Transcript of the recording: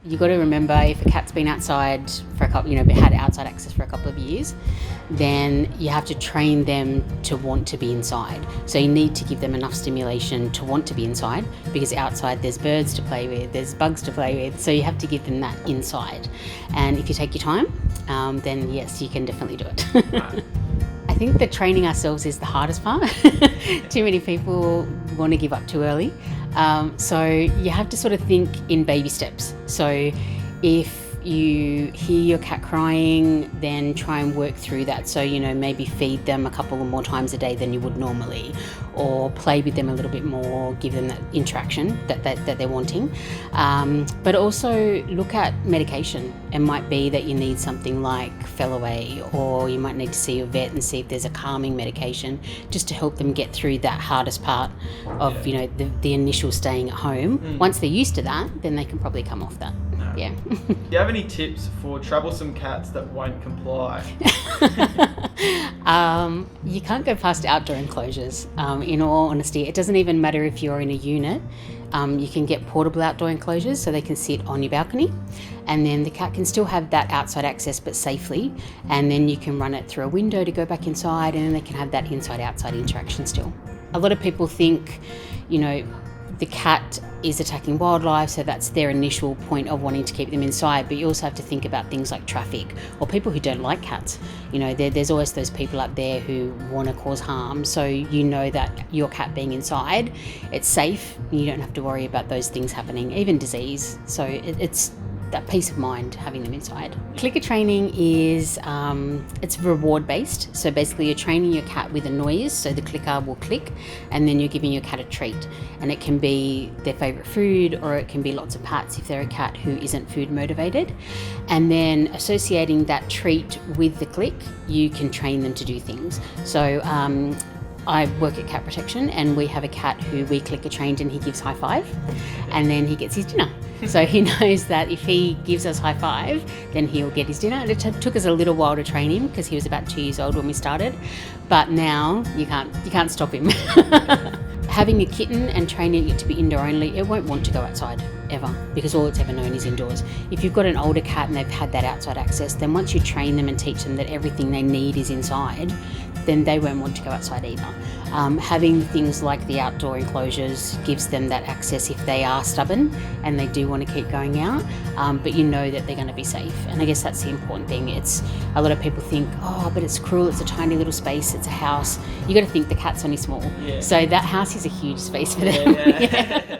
you got to remember, if a cat's been outside for a couple, had outside access for a couple of years, then you have to train them to want to be inside. So you need to give them enough stimulation to want to be inside, because outside there's birds to play with, there's bugs to play with. So you have to give them that inside. And if you take your time, then yes, you can definitely do it. I think that training ourselves is the hardest part. Too many people want to give up too early. So you have to sort of think in baby steps. So if you hear your cat crying, then try and work through that. So, maybe feed them a couple more times a day than you would normally, or play with them a little bit more, give them that interaction that they're wanting. But also look at medication. It might be that you need something like Fellaway, or you might need to see your vet and see if there's a calming medication just to help them get through that hardest part of, the initial staying at home. Once they're used to that, then they can probably come off that. Yeah. Do you have any tips for troublesome cats that won't comply? You can't go past outdoor enclosures. In all honesty, it doesn't even matter if you're in a unit. You can get portable outdoor enclosures so they can sit on your balcony, and then the cat can still have that outside access but safely, and then you can run it through a window to go back inside, and then they can have that inside-outside interaction still. A lot of people think, the cat is attacking wildlife, so that's their initial point of wanting to keep them inside. But you also have to think about things like traffic, or people who don't like cats. There's always those people out there who want to cause harm. So that your cat being inside, it's safe. You don't have to worry about those things happening, even disease. So it's that peace of mind having them inside. Clicker training is it's reward based. So basically you're training your cat with a noise, so the clicker will click, and then you're giving your cat a treat, and it can be their favourite food, or it can be lots of pats if they're a cat who isn't food motivated. And then associating that treat with the click, you can train them to do things. So I work at Cat Protection, and we have a cat who we clicker trained, and he gives high five, and then he gets his dinner. So he knows that if he gives us high five, then he'll get his dinner. And it took us a little while to train him, because he was about 2 years old when we started, but now you can't stop him. Having a kitten and training it to be indoor only, it won't want to go outside ever, because all it's ever known is indoors. If you've got an older cat and they've had that outside access, then once you train them and teach them that everything they need is inside, then they won't want to go outside either. Having things like the outdoor enclosures gives them that access if they are stubborn and they do want to keep going out, but that they're going to be safe. And I guess that's the important thing. It's a lot of people think, but it's cruel, it's a tiny little space, it's a house. You got to think the cat's only small. Yeah. So that house is a huge space for them. Yeah.